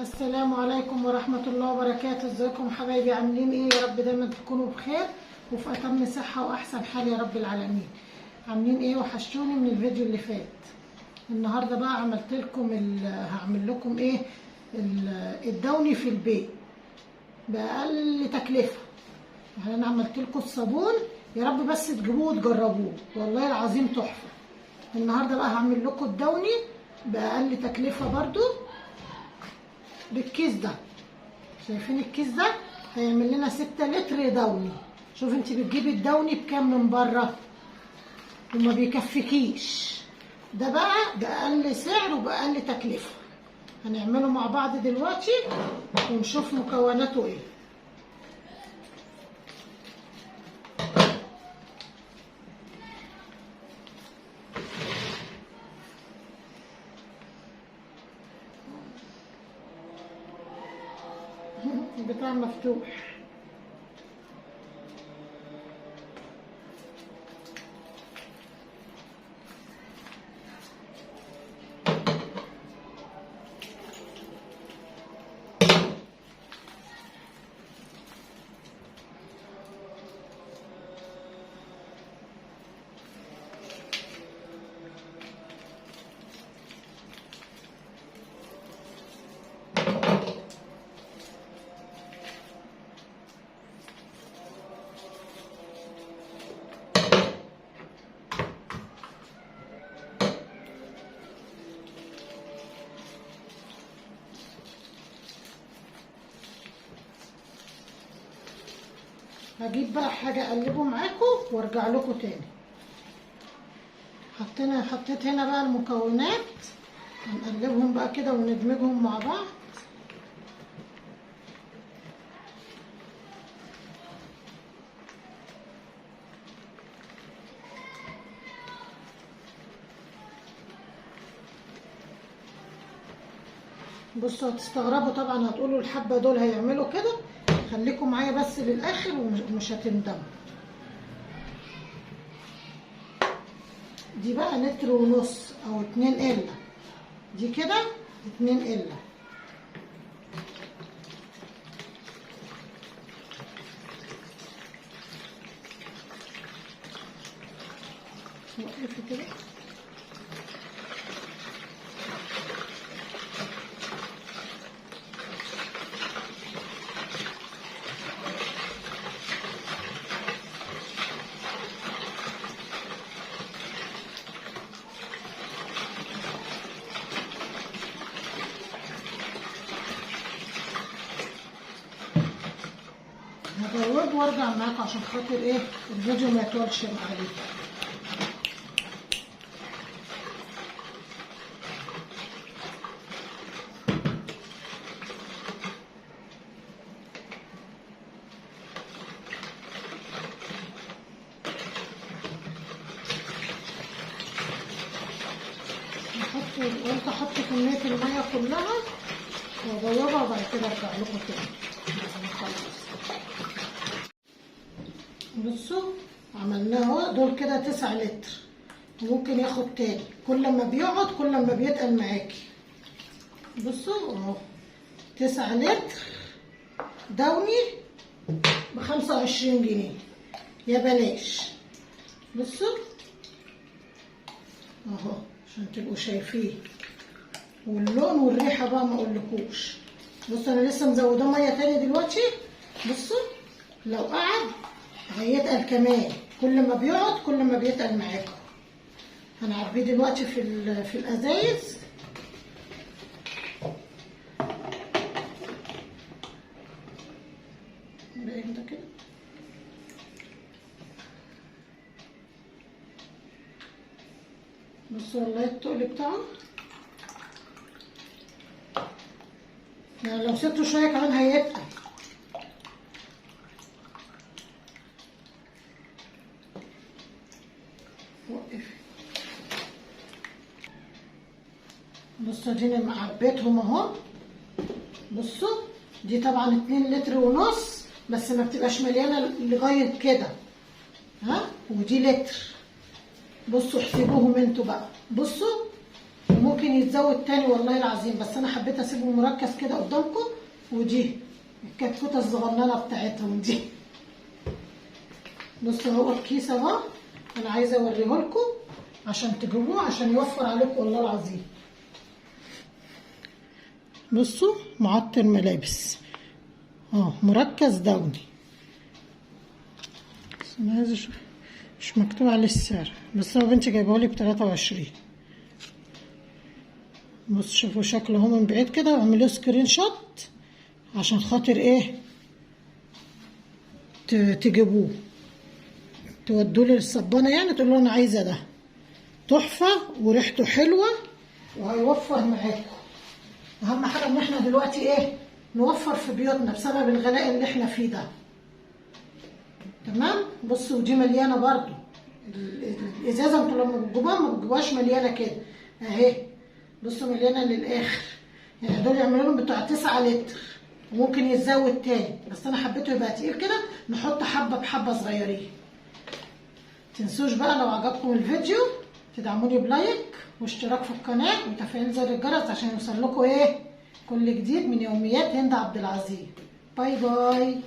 السلام عليكم ورحمة الله وبركاته. ازيكم حبايبي؟ عاملين ايه؟ يا رب دايما تكونوا بخير وفي اتم صحة واحسن حال يا رب العالمين. عاملين ايه؟ وحشتوني من الفيديو اللي فات. النهارده بقى هعمل لكم ايه؟ الدوني في البيت بأقل تكلفة. يعني انا عملت لكم الصابون، يا رب بس تجيبوه وتجربوه، والله العظيم تحفة. النهارده بقى هعمل لكم الدوني بأقل تكلفة برضو بالكيس ده. شايفين الكيس ده؟ هيعمل لنا 6 لتر دوني. شوف انت بتجيبي الدوني بكام من بره وما بيكفيكيش، ده بقى بأقل سعر وبأقل تكلفة. هنعمله مع بعض دلوقتي ونشوف مكوناته ايه. البتاع مفتوح. هجيب بقى حاجة اقلبه معاكم وارجع لكم تاني. حطيت هنا بقى المكونات، هنقلبهم بقى كده وندمجهم مع بعض. بصوا هتستغربوا طبعا، هتقولوا الحبة دول هيعملوا كده. خليكم معايا بس للاخر ومش هتندموا. دي بقى لتر ونص او 2 قلة، دي كده 2 قلة. وقفي كده. هجود وارجع معاكم عشان خاطر ايه الفيديو ما يطولش عليكم. قلت احط كمية المية كلها واغيرها وبعد كده ارجع لكم تاني بعد ما اخلص. بصوا عملناه اهو، دول كده 9 لتر. ممكن ياخد تاني، كل ما بيقعد كل ما بيتقل معاكي. بصوا اهو 9 لتر دوني ب25 جنيه، يا بلاش. بصوا اهو عشان تبقوا شايفين، واللون والريحه بقى ما اقولكوش. بصوا انا لسه مزوده ميه تاني دلوقتي. بصوا لو قعد هيتقل كمان، كل ما بيقعد كل ما بيتقل معاكم. هنعبيه دلوقتي في الازايز. باين ده كده. بصوا والله التقل بتاعه، يعني لو سبته شويه كمان هيتقل. بصوا اديني عبيتهم اهو. بصوا دي طبعا 2 لتر ونص، بس ما بتبقاش مليانه لغايه كده، ها، ودي لتر. بصوا احسبوهم انتوا بقى. بصوا وممكن يتزود تاني والله العظيم، بس انا حبيت اسيبه مركز كده قدامكم. ودي الكتكوته الصغننه بتاعتهم دي. بصوا هو الكيس اهو، انا عايزه اوريهولكم عشان تجيبوه عشان يوفر عليكم والله العظيم. بصوا معطر ملابس مركز دولي، بس انا عايزه اشوف مش مكتوب عليه السعر، بس هو بنتي جايبهولي ب23. بص شوفوا شكله اهو من بعيد كده، واعملوا سكرين شوت عشان خاطر ايه تجيبوه تودوه للصبانه، يعني تقولوا انا عايزه ده. تحفه وريحته حلوه وهيوفر معاكم. اهم حاجه ان احنا دلوقتي ايه نوفر في بيوتنا بسبب الغلاء اللي احنا فيه ده. تمام. بصوا دي مليانه برضو الازازه، انتوا لما بتجيبوها ما بتجيبوهاش مليانه كده اهي. بصوا مليانه للاخر، يعني دول يعملوا لهم بتوع 9 لتر وممكن يتزود تاني، بس انا حبيته يبقى تقيل كده، نحط حبه بحبه صغيرين. متنسوش بقى لو عجبكم الفيديو تدعموني بلايك واشتراك في القناه وتفعيل زر الجرس عشان يوصل لكم ايه كل جديد من يوميات هند عبد العزيز. باي باي.